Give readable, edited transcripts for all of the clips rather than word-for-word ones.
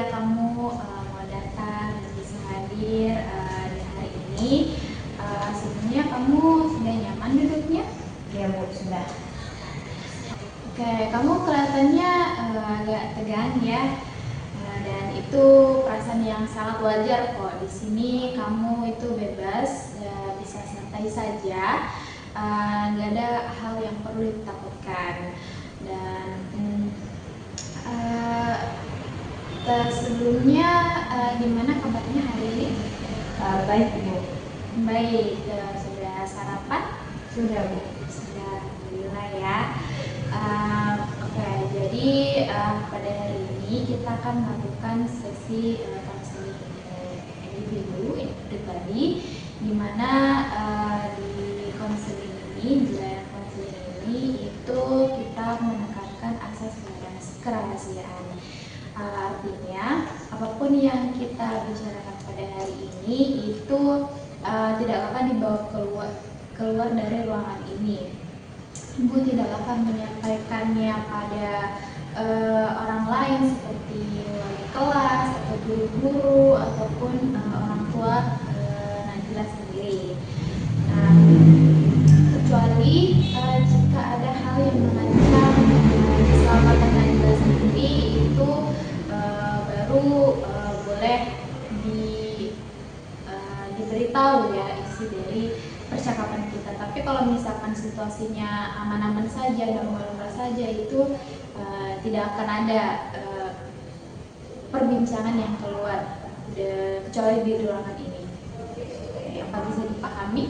ya kamu mau datang dan bisa hadir di hari ini. Sebelumnya kamu sudah nyaman duduknya? Ya Bu, sudah. Oke, kamu kelihatannya agak tegang ya. Dan itu perasaan yang sangat wajar kok. Di sini kamu itu bebas, bisa santai saja, nggak ada hal yang perlu ditakutkan. Dan sebelumnya gimana kabarnya hari ini? Baik Bu. Baik, sudah sarapan? Sudah Bu. Sudah, alhamdulillah ya. Oke, jadi pada hari ini kita akan melakukan sesi konseling individu pribadi, di mana di konseling ini, di layar konseling ini itu kita menekankan asas kerahasiaan. Artinya apapun yang kita bicarakan pada hari ini itu tidak akan dibawa keluar dari ruangan ini. Ibu tidak akan menyampaikannya pada orang lain seperti wali kelas atau guru-guru ataupun orang tua Najila sendiri. Nah, kecuali jika ada hal yang mengancam keselamatan Najila sendiri, itu baru boleh diberitahu ya isi dari percakapan kita. Tapi kalau misalkan situasinya aman-aman saja, normal-normal saja, itu tidak akan ada perbincangan yang keluar kecuali di ruangan ini. Apa bisa dipahami?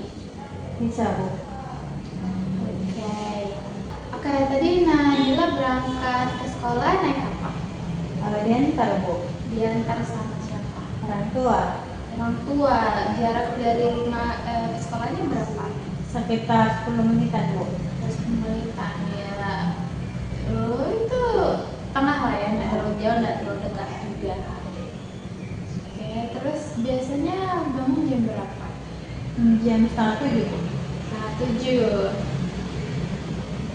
Bisa Bu. Oke, tadi Najila berangkat ke sekolah naik apa? Diantar Bu. Diantar sama siapa? Orang tua. Orang tua. Jarak dari rumah ke sekolahnya berapa? Sekitar 10 menitan Bu. 10 menitan ya. Itu tengah lah ya, nggak terlalu jauh, nggak terlalu dekat juga. Oke, terus biasanya bangun jam berapa? Jam 6:30 Bu. 7.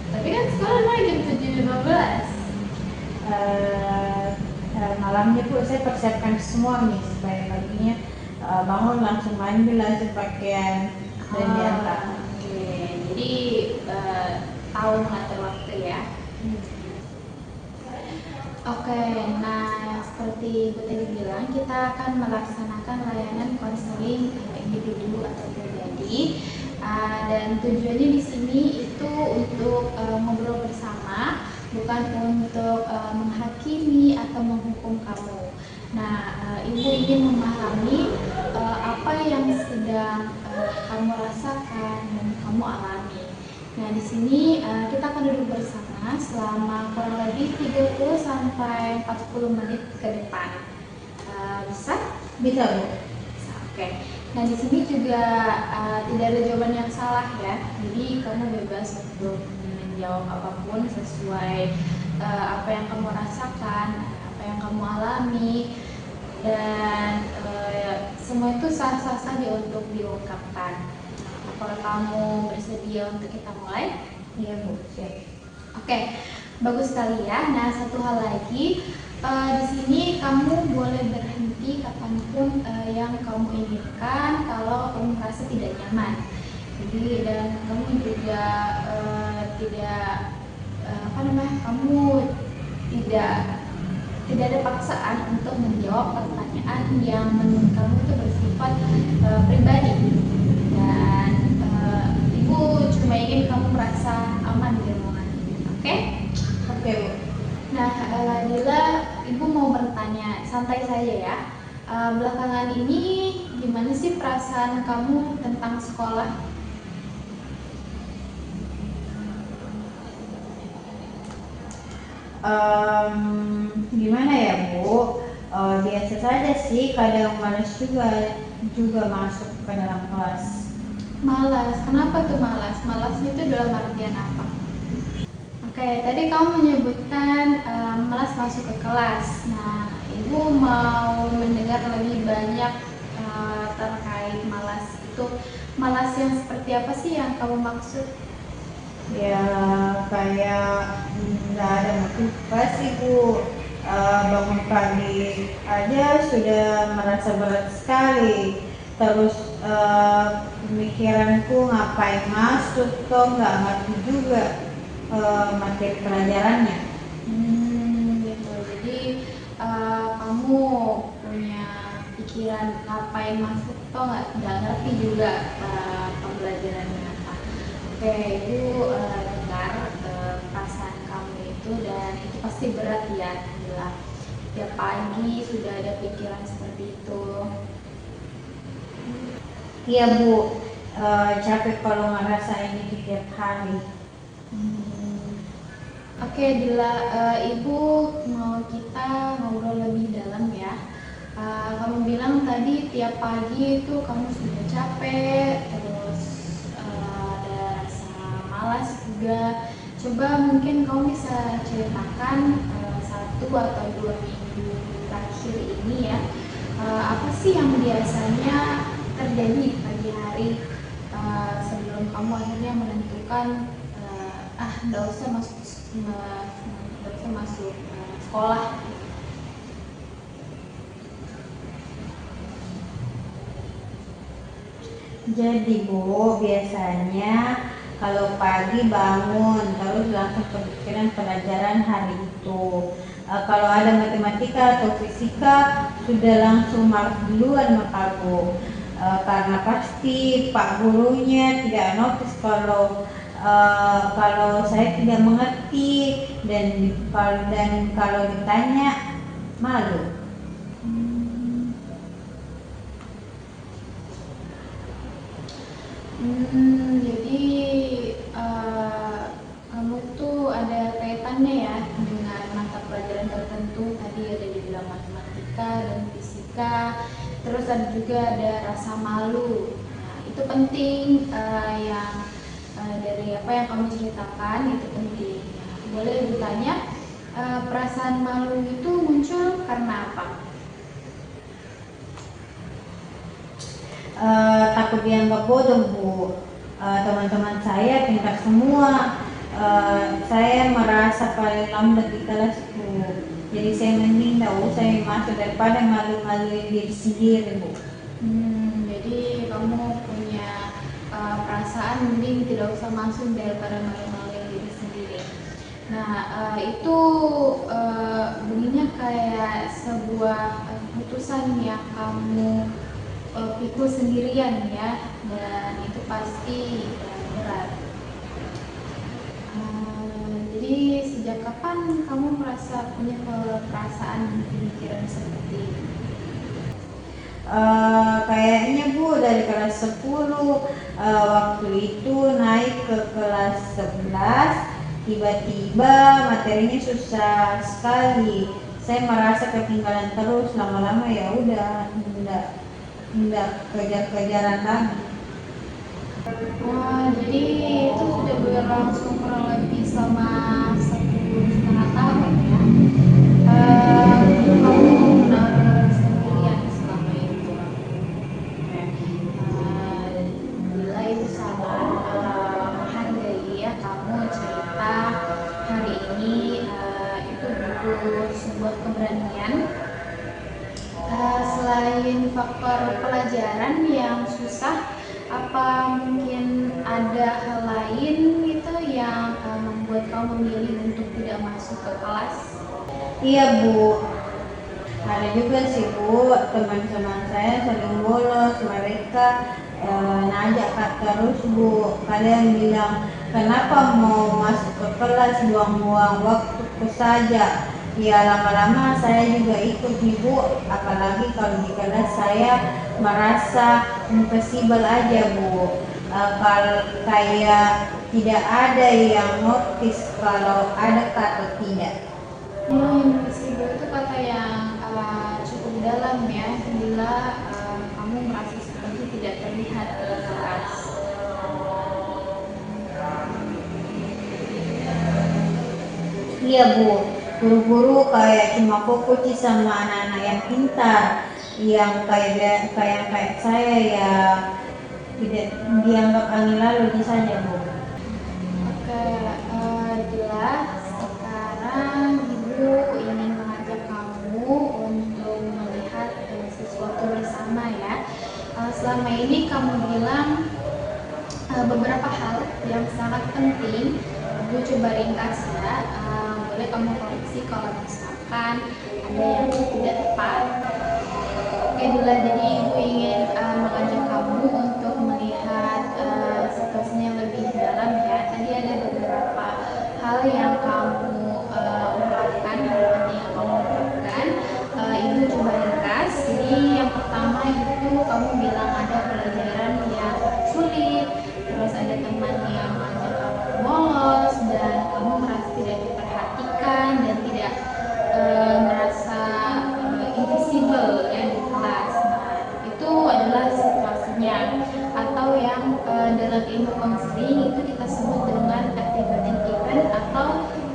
Tapi kan sekolah mulai jam 7.15. Malamnya Bu saya persiapkan semua nih supaya paginya bangun langsung mandi, langsung pakaian dan diantar. Oke, jadi tahu mengatur waktu ya. Oke, nah seperti Bu tadi bilang, kita akan melaksanakan layanan konseling individu atau pribadi, dan tujuannya di sini itu untuk ngobrol bersama, bukan untuk menghakimi atau menghukum kamu. Nah, Ibu ingin memahami apa yang sedang kamu rasakan dan kamu alami. Nah, di sini kita akan duduk bersama selama kurang lebih 30 sampai 40 menit ke depan. Bisa? Bisa Bu. Bisa, oke. Nah, di sini juga tidak ada jawaban yang salah ya. Jadi kamu bebas untuk menjawab apapun sesuai apa yang kamu rasakan, apa yang kamu alami, dan semua itu sah-sah saja untuk diungkapkan. Apakah kamu bersedia untuk kita mulai? Iya Bu, siap. Oke, bagus sekali ya. Nah, satu hal lagi, di sini kamu boleh berhenti kapanpun yang kamu inginkan kalau kamu merasa tidak nyaman. Jadi dan kamu juga kamu tidak ada paksaan untuk menjawab pertanyaan yang menurut kamu itu bersifat pribadi. Dan Ibu cuma ingin kamu merasa aman di ruangan ini, oke? Oke Bu. Nah, Najila, Ibu mau bertanya, santai saja ya. Belakangan ini gimana sih perasaan kamu tentang sekolah? Gimana ya Bu? Biasa saja sih, kadang malas juga masuk ke dalam kelas. Malas, kenapa tuh malas? Malasnya itu dalam artian apa? Oke, tadi kamu menyebutkan malas masuk ke kelas. Nah, Ibu mau mendengar lebih banyak terkait malas itu. Malas yang seperti apa sih yang kamu maksud? Ya kayak nggak ada motivasi Bu, bangun pagi aja sudah merasa berat sekali. Terus pemikiranku ngapain masuk, toh nggak ngerti juga materi pelajarannya. Gitu. Jadi kamu punya pikiran ngapain masuk toh nggak ngerti juga pembelajarannya apa. Oke, Ibu dengar perasaan kamu itu, dan itu pasti berat ya bila tiap pagi sudah ada pikiran seperti itu. Iya Bu, capek kalau ngerasain itu tiap hari. Oke, Dila, Ibu mau kita ngobrol lebih dalam ya. Kamu bilang tadi tiap pagi itu kamu sudah capek, terus ada rasa malas juga. Coba mungkin kamu bisa ceritakan 1 atau 2 minggu terakhir ini ya, apa sih yang biasanya terjadi pagi hari sebelum kamu akhirnya menentukan nggak usah masuk sekolah. Jadi Bu, biasanya kalau pagi bangun terus langsung kepikiran pelajaran hari itu. Kalau ada matematika atau fisika sudah langsung mark duluan sama Bu. Karena pasti Pak gurunya tidak notice kalau saya tidak mengerti, dan kalau ditanya malu. Jadi kamu tuh ada kaitannya ya dengan mata pelajaran tertentu, tadi ada dibilang matematika dan fisika, terus ada juga ada rasa malu. Nah, itu penting, yang dari apa yang kamu ceritakan itu penting. Nah, boleh ditanya, perasaan malu itu muncul karena apa? Takut dianggap bodoh Bu. Teman-teman saya pintar semua, saya merasa paling lambat di kelasku, jadi saya mending tidak usah masuk daripada malu-maluin diri sendiri Bu. Jadi kamu punya perasaan mending tidak usah masuk daripada malu-maluin diri sendiri. Nah, itu bunyinya kayak sebuah keputusan yang kamu pikul sendirian ya, dan itu pasti berat. Jadi sejak kapan kamu merasa punya perasaan pemikiran seperti ini? Kayaknya Bu dari kelas 10, waktu itu naik ke kelas 11, tiba-tiba materinya susah sekali. Saya merasa ketinggalan terus, lama-lama ya udah enggak kejar-kejaran lagi. Jadi itu sudah berlangsung kurang lebih selama 1,5 tahun ya. Kamu benar sendirian selama itu. Bila itu sangat menghargai ya kamu cerita hari ini, itu butuh sebuah keberanian. Selain faktor pelajaran yang susah, apa mungkin ada hal lain gitu yang membuat kamu memilih untuk tidak masuk ke kelas? Iya Bu, ada juga sih Bu, teman-teman saya sering bolos, mereka ngajak terus Bu. Kalian bilang kenapa mau masuk ke kelas, buang-buang waktuku saja. Ya lama-lama saya juga ikut nih Bu, apalagi kalau di kelas saya merasa invisible aja Bu. Kalau kayak tidak ada yang notice kalau ada atau tidak. Invisible itu kata yang cukup dalam ya, bila kamu merasa seperti tidak terlihat di kelas. Iya Bu, guru-guru kayak cuma fokus sama anak-anak yang pintar, yang kayak saya ya tidak dianggap angin lalu saja Bu. Oke, jelas. Sekarang Ibu ingin mengajak selama ini kamu bilang beberapa hal yang sangat penting. Ibu coba ringkas ya. Boleh kamu koreksi kalau misalkan ada yang tidak tepat. Oke Dila, jadi Ibu ingin mengajak kamu untuk melihat situasinya lebih dalam ya. Tadi ada beberapa hal yang kamu ungkapkan, yang kamu ungkapkan. Ibu coba ringkas. Jadi yang pertama itu kamu bilang ada pelajaran yang sulit, terus ada teman yang ngajak kamu bolos, dan kamu merasa tidak diperhatikan dan tidak merasa invisible ya di kelas. Nah, itu adalah situasinya, atau yang dalam ilmu konseling itu kita sebut dengan activating event atau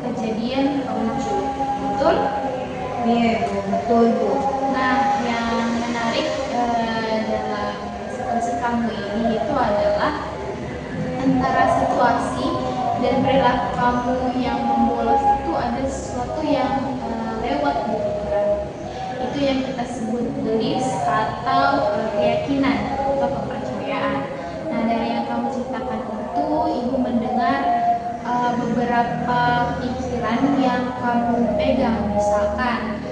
kejadian lucu. Betul? Iya Bu, betul Bu. Nah, yang menarik dalam situasi kamu ini itu adalah antara situasi dan perilaku kamu yang membolos itu ada sesuatu yang lewat di pikiran. Itu yang kita sebut beliefs atau keyakinan atau kepercayaan. Nah, dari yang kamu ceritakan itu, Ibu mendengar beberapa pikiran yang kamu pegang, misalkan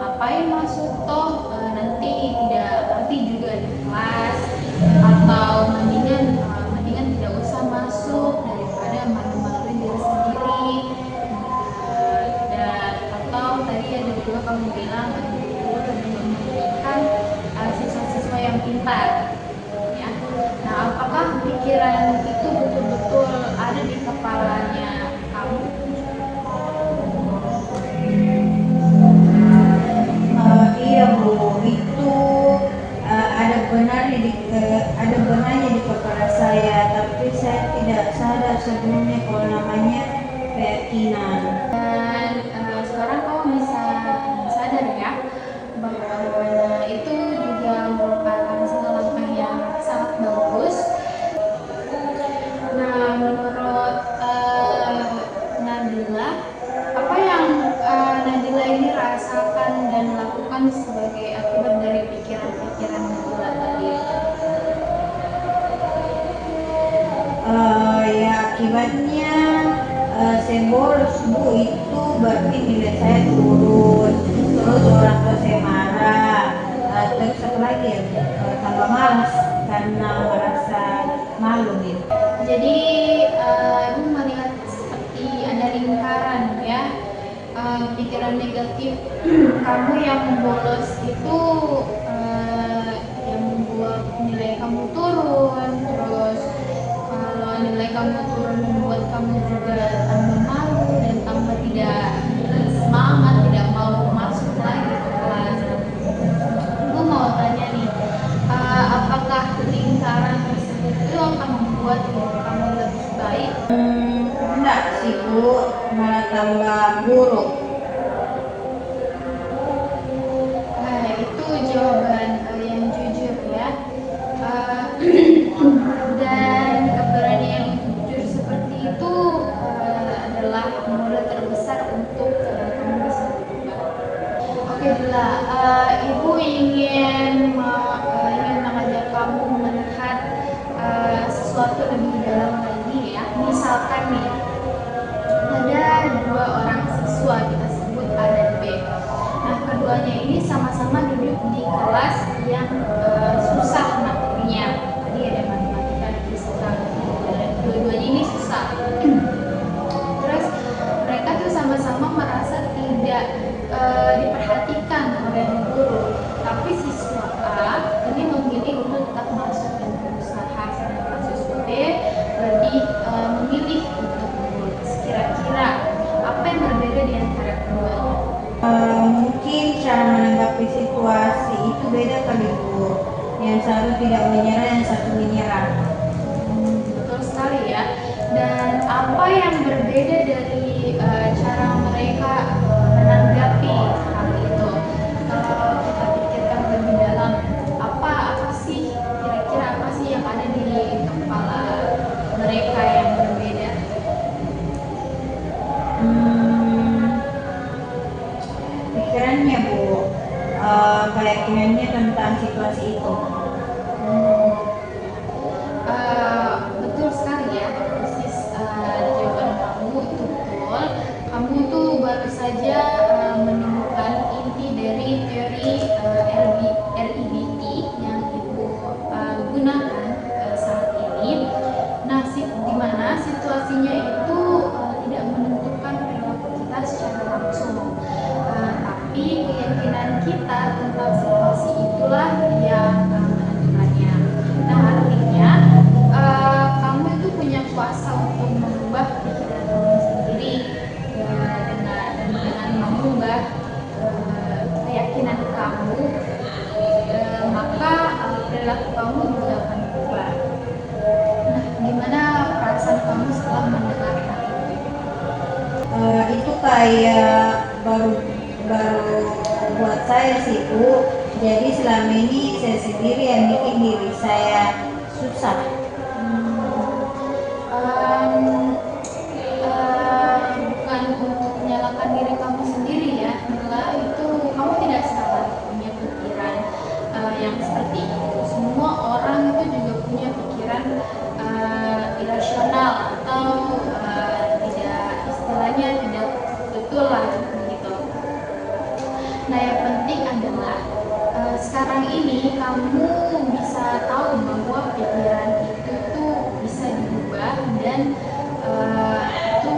ngapain masuk toh nanti tidak ngerti juga di kelas, atau mendingan tidak usah masuk daripada malu-maluin diri sendiri. Dan atau tadi ada juga kamu bilang Ibu lebih memberikan siswa-siswa yang pintar ya. Nah, apakah pikiran itu betul-betul ada di kepalanya kamu? Iya Bu, itu ada benarnya di kepala saya, tapi saya tidak sadar sebelumnya kalau namanya keyakinan. Dan sekarang kamu bisa sadar ya bahwa itu juga merupakan satu langkah yang sangat bagus. Nah, menurut Nabila, apa yang Nabila ini rasakan dan lakukan sebagai akibat dari pikiran-pikiran Nabila tadi? Ya akibatnya saya bolos Bu, itu berarti nilai saya turun, terus orang tua saya marah, terus apa lagi ya, tambah malas karena merasa malu gitu. Jadi Ibu melihat seperti ada lingkaran ya, pikiran negatif kamu yang membolos itu yang membuat nilai kamu turun. Terus kalau nilai kamu turun membuat kamu juga tambah malu dan tambah tidak semangat, tidak mau masuk lagi ke kelas. Ibu mau tanya nih, apakah lingkaran tersebut itu akan membuat hidup kamu lebih baik? Enggak sih Bu, malah tambah buruk. Nah, itu jawaban yang jujur ya. Dan keberanian jujur seperti itu adalah modal terbesar untuk kamu bisa berubah. Oke Dila, Ibu ingin mengajak kamu melihat sesuatu lebih dalam lagi ya. Misalkan nih, ada dua orang siswa, kita sebut A dan B. Nah, keduanya ini sama-sama duduk di kelas yang susah materinya. Tadi ada matematika dan fisika. Dua-duanya ini susah. Terus mereka tuh sama-sama merasa tidak diperhatikan oleh guru. Tapi siswa A ini memilih untuk tetap masuk dan berusaha, sedangkan siswa B lebih memilih untuk lulus. Kira-kira apa yang berbeda di antara keduanya? Mungkin cara menanggapi situasi itu beda kali Bu. Yang satu tidak menyerah, yang satu menyerah. Betul sekali ya. Dan apa yang berbeda dari cara mereka menanggapi hal itu? Kalau kita pikirkan lebih dalam, apa sih kira-kira apa sih yang ada di kepala mereka yang berbeda? Pikirannya Bu, keyakinannya tentang situasi itu. kayak baru baru buat saya sih Bu. Jadi selama ini saya sendiri yang bikin diri saya susah. Bukan untuk menyalahkan diri kamu sendiri ya, Nila, itu kamu tidak salah punya pikiran yang seperti itu. Semua orang itu juga punya pikiran irasional atau tidak, istilahnya tidak betul lah gitu. Nah, yang penting adalah sekarang ini kamu bisa tahu bahwa pikiran itu tuh bisa diubah dan itu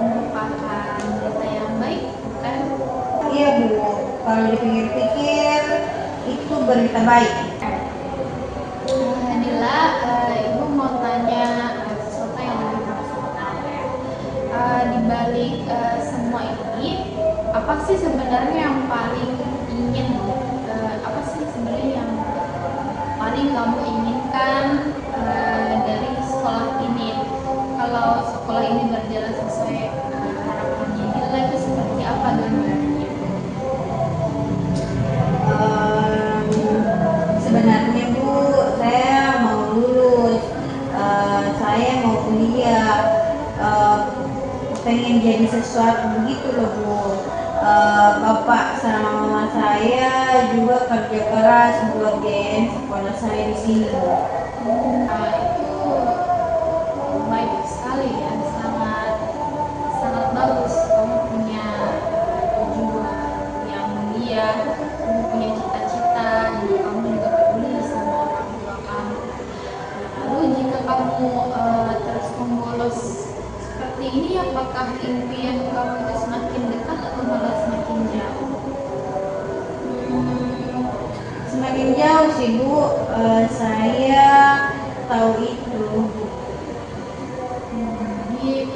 merupakan berita yang baik, bukan? Iya Bu, kalau dipikir-pikir itu berita baik. Nila, ibu mau tanya sesuatu yang lebih personal ya. Di balik semua ini, apa sih sebenarnya yang paling ingin, apa sih sebenarnya yang paling kamu inginkan dari sekolah ini? Kalau sekolah ini berjalan sesuai harapannya Nila, itu seperti apa gambarannya? Sebenarnya Bu, saya mau lulus, saya mau kuliah, pengen jadi sesuatu begitu loh Bu. Bapak sama mama saya juga kerja keras buat biayain sekolah saya di sini Bu. Itu baik sekali ya, sangat sangat bagus. Kamu punya tujuan yang mulia, kamu punya cita-cita, dan kamu juga peduli sama orang tua kamu. Lalu jika kamu terus membolos seperti ini, apakah impian kamu itu semakin dekat atau malah semakin jauh? Semakin jauh sih Bu, saya tahu itu. Jadi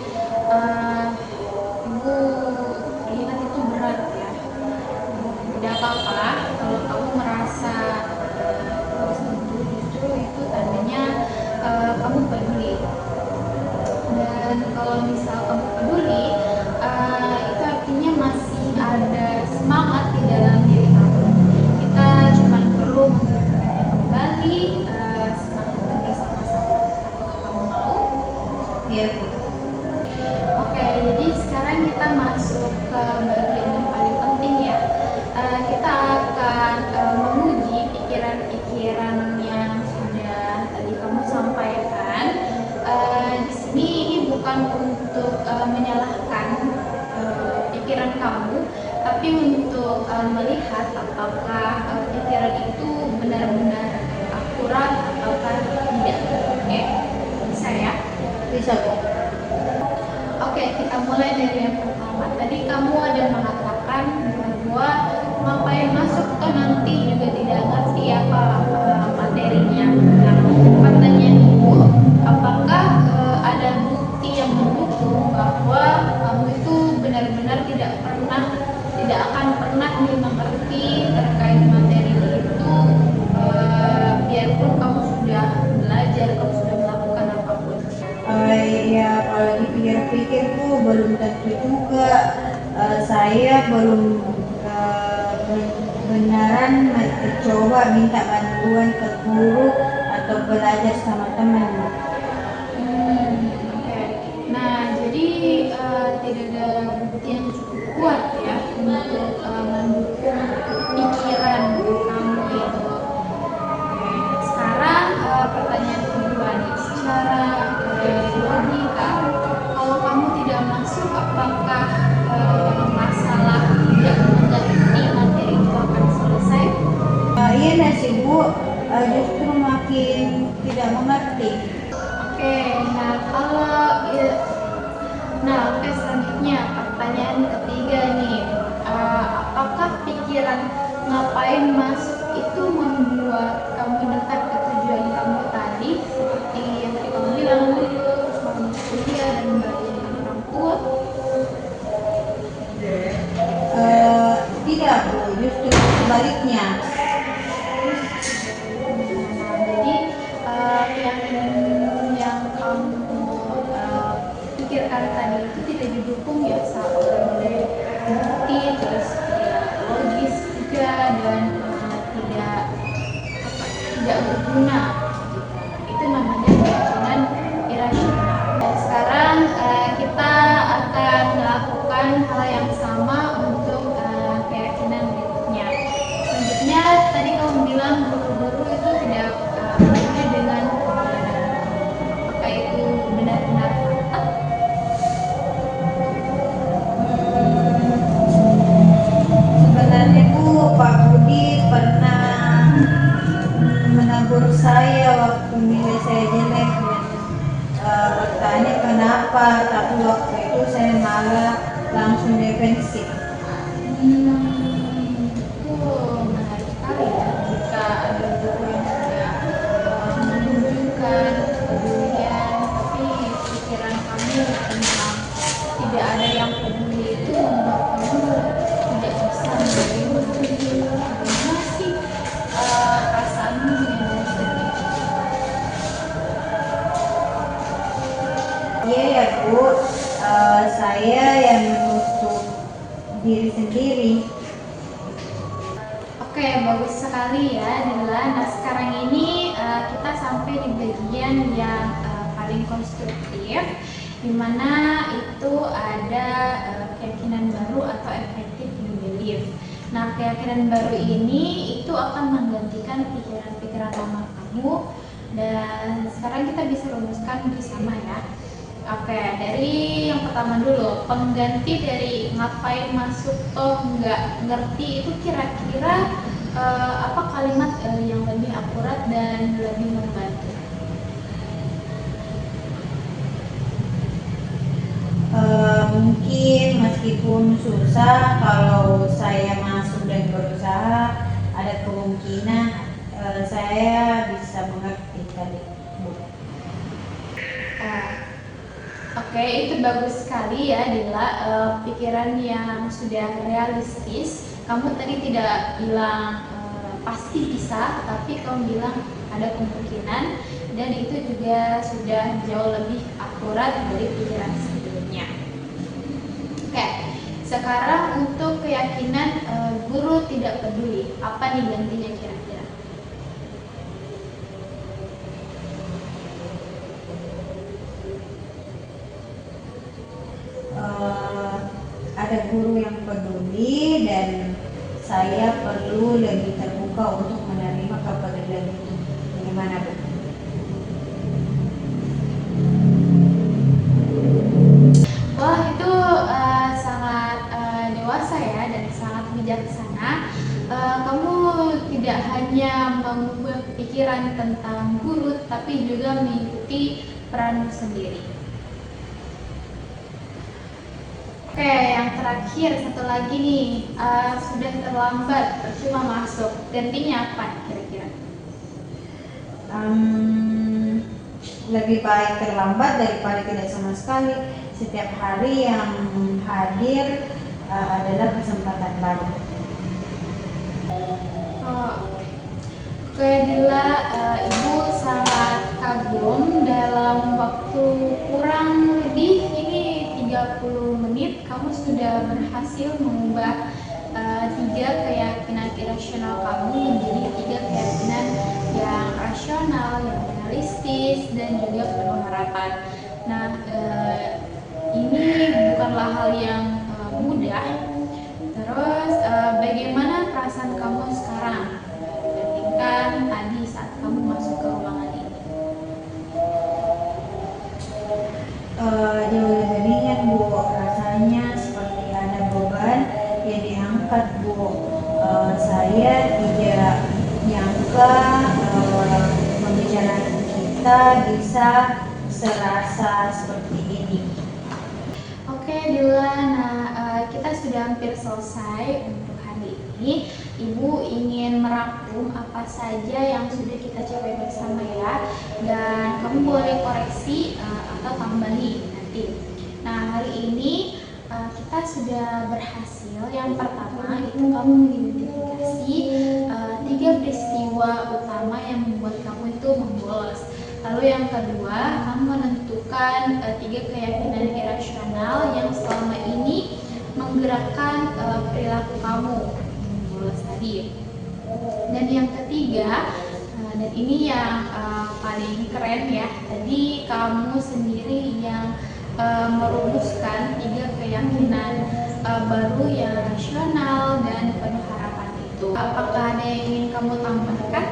ibu ingat itu berat ya. Tidak apa-apa kalau kamu merasa terus itu, justru itu tandanya kamu peduli. Dan kalau misal kamu peduli, itu artinya masih ada semangat di dalam diri kamu. Kita cuma perlu kembali semangat bersama-sama. Apakah kamu mau? Iya Bu. Oke, jadi sekarang kita masuk ke bagian yang paling penting ya. Kita akan menguji pikiran-pikiran yang sudah tadi kamu sampaikan. Di sini ini bukan untuk menyalahkan pikiran kamu, tapi untuk melihat apakah pikiran itu benar-benar akurat ataukah tidak. Oke, bisa ya? Bisa Bu. Oke, kita mulai dari yang pertama. Tadi kamu ada mengatakan bahwa ngapain masuk toh nanti juga tidak ngerti apa materinya. Nah, pertanyaan ibu, apakah ada bukti yang mendukung bahwa kamu itu benar-benar tidak akan pernah nih mengerti terkait materi itu, biarpun kamu sudah belajar, kamu sudah melakukan apapun? Ya kalau dipikir-pikir Bu, belum tentu juga. Saya belum benaran mencoba minta bantuan ke guru atau belajar sama teman. Oke. Nah, jadi tidak ada bukti yang cukup kuat ya untuk mendukung pikiran kamu itu. Oke. Sekarang pertanyaan kedua nih, secara logika, kalau kamu tidak masuk, apakah masalah tidak mengerti materi itu akan selesai? Iya dah sih Bu, justru makin tidak mengerti. Oke, nah oke, selanjutnya pertanyaan ketiga nih, apakah pikiran ngapain masuk itu membuat kamu dekat ke tujuan kamu tadi, seperti yang tadi kamu bilang, lulus, mau kuliah dan bahagia dengan orang tua? Tidak Bu, justru sebaliknya. Jadi yang kamu pikirkan tadi itu tidak didukung ya sama orang terbukti, terus tidak logis juga, dan tidak berguna gitu. Itu namanya keyakinan irasional. Dan sekarang kita akan melakukan hal yang sama untuk keyakinan berikutnya. Selanjutnya tadi kamu bilang guru-guru itu tidak peduli dengan pelajaran. Apakah itu benar-benar fakta? Sebenarnya Bu, Pak Budi pernah menegur saya waktu nilai saya jelek dan bertanya kenapa, tapi waktu itu saya malah langsung defensif. Itu menarik sekali ya, jika ada guru yang sudah menunjukkan kepedulian, tapi pikiran kamu tentang tidak ada yang peduli itu membuat kamu tidak bisa menerima. Bagaimana sih perasaanmu dengan seperti itu? Iya ya Bu, saya yang menusuk diri sendiri. Oke, bagus sekali ya Dila. Nah sekarang ini kita sampai di bagian yang paling konstruktif, dimana itu ada keyakinan baru atau effective new belief. Nah keyakinan baru ini itu akan menggantikan pikiran-pikiran lama kamu, dan sekarang kita bisa rumuskan bersama ya. Oke, dari yang pertama dulu, pengganti dari ngapain masuk toh nggak ngerti itu kira-kira apa kalimat yang lebih akurat dan lebih membantu? Mungkin meskipun susah, kalau saya masuk dan berusaha, ada kemungkinan saya bisa mengerti tadi Bu. Oke, itu bagus sekali ya Dila, pikiran yang sudah realistis. Kamu tadi tidak bilang pasti bisa, tapi kamu bilang ada kemungkinan, dan itu juga sudah jauh lebih akurat dari pikiran sebelumnya. Oke, sekarang untuk keyakinan guru tidak peduli, apa nih gantinya kira-kira? Ada guru yang peduli dan saya perlu lebih terbuka untuk menerima kepedulian itu. Bagaimana Bu? Wah, itu sangat dewasa ya dan sangat bijaksana. Kamu tidak hanya mengubah pikiran tentang guru, tapi juga mengikuti peranmu sendiri. Oke, yang terakhir satu lagi nih, sudah terlambat, percuma masuk. Gantinya apa kira-kira? Lebih baik terlambat daripada tidak sama sekali. Setiap hari yang hadir adalah kesempatan baru. Oke Dila, Ibu sangat kagum dalam waktu kurang lebih ini 30 menit kamu sudah berhasil mengubah 3 keyakinan irasional kamu menjadi 3 keyakinan yang rasional, yang realistis, dan juga penuh harapan. Nah, ini bukanlah hal yang mudah. Terus, bagaimana perasaan kamu sekarang dibandingkan tadi saat kamu masuk ke ruangan ini? Jauh lebih ringan Bu, rasanya seperti ada beban yang diangkat Bu. Saya tidak nyangka pembicaraan kita bisa serasa seperti ini. Oke Dila, nah kita sudah hampir selesai untuk hari ini. Ibu ingin merangkum apa saja yang sudah kita capai bersama ya, dan kamu boleh koreksi atau tambahi nanti. Nah hari ini kita sudah berhasil. Yang pertama itu kamu mengidentifikasi 3 peristiwa utama yang membuat kamu itu membolos. Lalu yang kedua, kamu menentukan 3 keyakinan irasional yang selama ini menggerakkan perilaku kamu bolos tadi. Dan yang ketiga, dan ini yang paling keren ya, tadi kamu sendiri yang merumuskan 3 keyakinan baru yang rasional dan penuh harapan itu. Apakah ada yang ingin kamu tambahkan?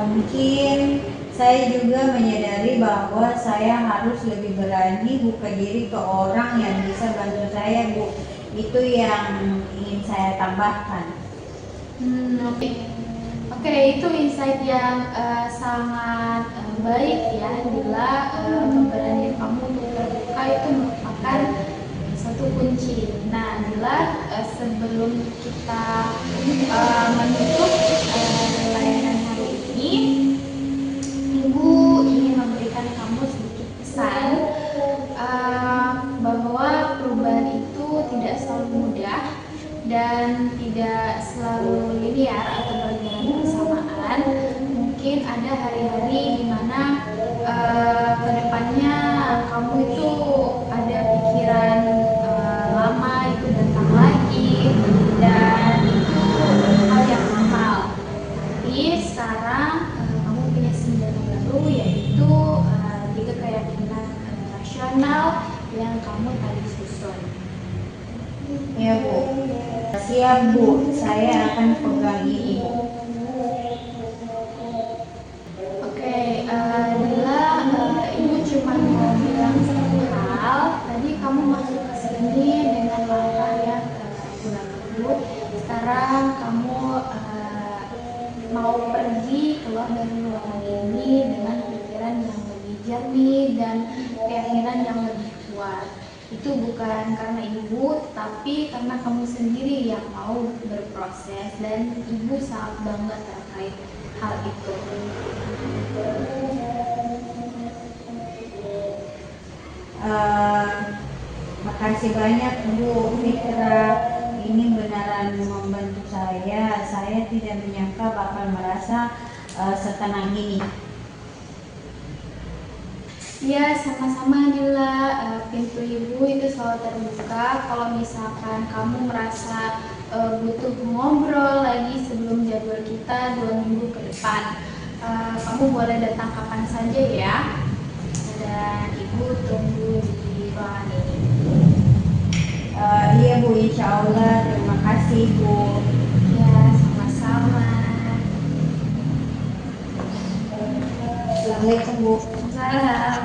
Mungkin saya juga menyadari bahwa saya harus lebih berani buka diri ke orang yang bisa bantu saya, Bu. Itu yang ingin saya tambahkan. Oke, itu insight yang sangat baik ya, bila keberanian kamu untuk terbuka itu merupakan satu kunci. Nah, bila sebelum kita menutup layanan hari ini, Ibu ingin memberikan kamu sedikit pesan bahwa perubahan itu tidak selalu mudah dan tidak selalu linear atau berjalan bersamaan. Mungkin ada hari-hari di mana kedepannya kamu itu ada pikiran lama itu datang lagi, dan itu hal yang normal. Tapi sekarang kamu punya senjata baru, yaitu 3 keyakinan rasional yang kamu tadi susun. Ya, Bu. Siap, Bu. Saya akan pegang ini, Bu. Oke, Dila, Ibu cuma mau bilang satu hal. Tadi kamu masuk ke sini dengan langkah yang ragu-ragu. Sekarang kamu mau pergi keluar dari ruangan ini dengan pikiran yang lebih jernih dan keyakinan yang lebih kuat. Itu bukan karena Ibu, tapi karena kamu sendiri yang mau berproses, dan Ibu sangat bangga terkait hal itu. Makasih banyak, Bu Fitra. Ini beneran membantu saya. Saya tidak menyangka bakal merasa setenang ini. Ya, sama-sama Dila. Pintu Ibu itu selalu terbuka. Kalau misalkan kamu merasa butuh ngobrol lagi sebelum jadwal kita 2 minggu ke depan, kamu boleh datang kapan saja ya. Dan Ibu tunggu di ruangan ini. Iya, Bu, insya Allah. Terima kasih, Bu. Ya, sama-sama. Assalamualaikum, Bu. Salam.